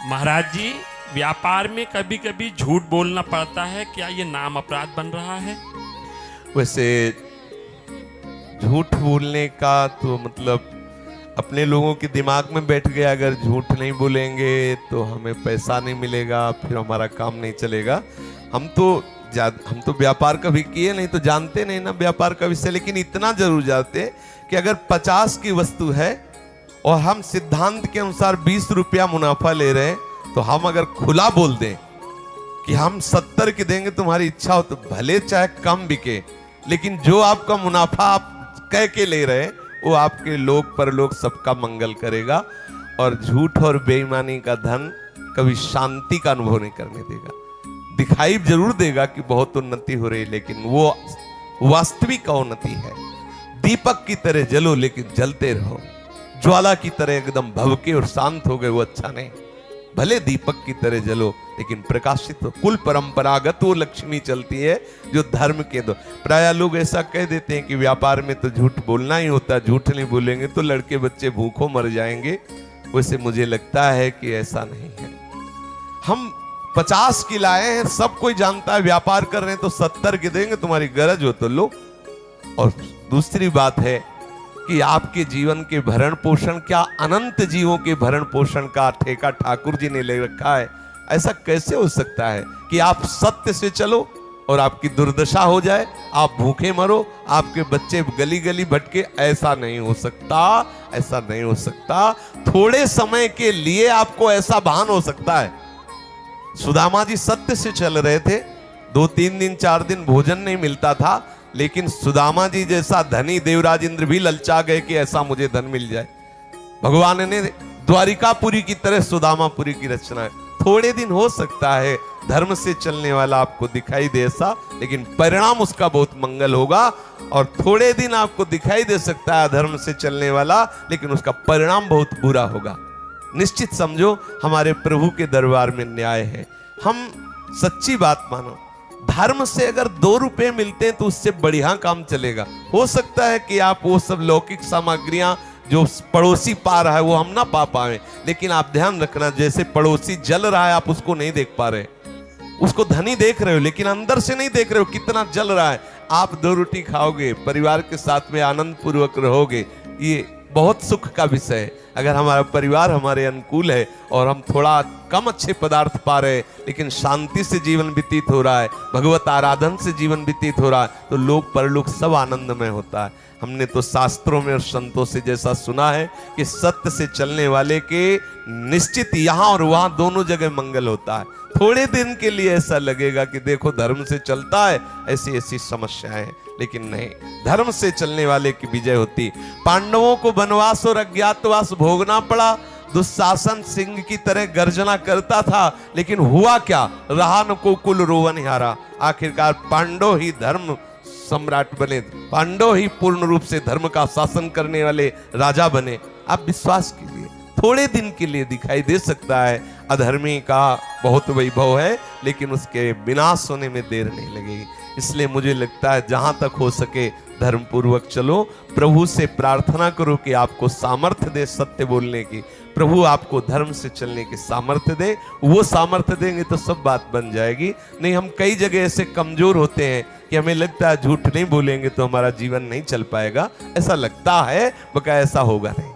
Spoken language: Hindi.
महाराज जी, व्यापार में कभी कभी झूठ बोलना पड़ता है, क्या ये नाम अपराध बन रहा है? वैसे झूठ बोलने का तो मतलब अपने लोगों के दिमाग में बैठ गया, अगर झूठ नहीं बोलेंगे तो हमें पैसा नहीं मिलेगा, फिर हमारा काम नहीं चलेगा। हम तो व्यापार कभी किए नहीं तो जानते नहीं ना व्यापार का विषय, लेकिन इतना जरूर जानते हैं कि अगर 50 की वस्तु है और हम सिद्धांत के अनुसार 20 रुपया मुनाफा ले रहे हैं, तो हम अगर खुला बोल दें कि हम 70 की देंगे, तुम्हारी इच्छा हो तो भले चाहे कम बिके, लेकिन जो आपका मुनाफा आप कह के ले रहे हैं वो आपके लोग परलोक सबका मंगल करेगा। और झूठ और बेईमानी का धन कभी शांति का अनुभव नहीं करने देगा। दिखाई जरूर देगा कि बहुत उन्नति हो रही, लेकिन वो वास्तविक उन्नति है। दीपक की तरह जलो लेकिन जलते रहो, ज्वाला की तरह एकदम भभके और शांत हो गए वो अच्छा नहीं। भले दीपक की तरह जलो लेकिन प्रकाशित हो। कुल परंपरागत वो लक्ष्मी चलती है जो धर्म के दो। प्राय लोग ऐसा कह देते हैं कि व्यापार में तो झूठ बोलना ही होता है, झूठ नहीं बोलेंगे तो लड़के बच्चे भूखों मर जाएंगे। वैसे मुझे लगता है कि ऐसा नहीं है। हम 50 की लाए हैं, सब कोई जानता है व्यापार कर रहे हैं, तो 70 की देंगे, तुम्हारी गरज हो तो लो। और दूसरी बात है कि आपके जीवन के भरण पोषण, क्या अनंत जीवों के भरण पोषण का ठेका ठाकुर जी ने ले रखा है? ऐसा कैसे हो सकता है कि आप सत्य से चलो और आपकी दुर्दशा हो जाए, आप भूखे मरो, आपके बच्चे गली गली भटके? ऐसा नहीं हो सकता, ऐसा नहीं हो सकता। थोड़े समय के लिए आपको ऐसा भान हो सकता है। सुदामा जी सत्य से चल रहे थे, 2-3 दिन 4 दिन भोजन नहीं मिलता था, लेकिन सुदामा जी जैसा धनी देवराज इंद्र भी ललचा गए कि ऐसा मुझे धन मिल जाए। भगवान ने द्वारिकापुरी की तरह सुदामापुरी की रचना है। थोड़े दिन हो सकता है धर्म से चलने वाला आपको दिखाई दे ऐसा, लेकिन परिणाम उसका बहुत मंगल होगा। और थोड़े दिन आपको दिखाई दे सकता है धर्म से चलने वाला, लेकिन उसका परिणाम बहुत बुरा होगा। निश्चित समझो हमारे प्रभु के दरबार में न्याय है। हम सच्ची बात मानो, धर्म से अगर 2 रुपए मिलते हैं तो उससे बढ़िया काम चलेगा। हो सकता है कि आप वो सब लौकिक सामग्रियां जो पड़ोसी पा रहा है वो हम ना पा पाए, लेकिन आप ध्यान रखना, जैसे पड़ोसी जल रहा है आप उसको नहीं देख पा रहे, उसको धनी देख रहे हो लेकिन अंदर से नहीं देख रहे हो कितना जल रहा है। आप 2 रोटी खाओगे, परिवार के साथ में आनंद पूर्वक रहोगे, ये बहुत सुख का विषय है। अगर हमारा परिवार हमारे अनुकूल है और हम थोड़ा कम अच्छे पदार्थ पा रहे हैं लेकिन शांति से जीवन व्यतीत हो रहा है, भगवत आराधन से जीवन व्यतीत हो रहा है, तो लोग परलोक सब आनंदमय होता है। हमने तो शास्त्रों में और संतों से जैसा सुना है कि सत्य से चलने वाले के निश्चित यहाँ और वहाँ दोनों जगह मंगल होता है। थोड़े दिन के लिए ऐसा लगेगा कि देखो धर्म से चलता है, ऐसी ऐसी समस्याएं, लेकिन नहीं, धर्म से चलने वाले की विजय होती। पांडवों को वनवास और अज्ञातवास भोगना पड़ा, दुशासन सिंह की तरह गर्जना करता था, लेकिन हुआ क्या? रहा न को कुल रोवन हारा। आखिरकार पांडव ही धर्म सम्राट बने, पांडव ही पूर्ण रूप से धर्म का शासन करने वाले राजा बने। आप विश्वास कीजिए, थोड़े दिन के लिए दिखाई दे सकता है अधर्मी का बहुत वैभव है, लेकिन उसके विनाश होने में देर नहीं लगेगी। इसलिए मुझे लगता है जहां तक हो सके धर्म पूर्वक चलो। प्रभु से प्रार्थना करो कि आपको सामर्थ्य दे सत्य बोलने की, प्रभु आपको धर्म से चलने की सामर्थ्य दे। वो सामर्थ्य देंगे तो सब बात बन जाएगी। नहीं, हम कई जगह ऐसे कमजोर होते हैं कि हमें लगता है झूठ नहीं बोलेंगे तो हमारा जीवन नहीं चल पाएगा। ऐसा लगता है, बकाया ऐसा होगा नहीं।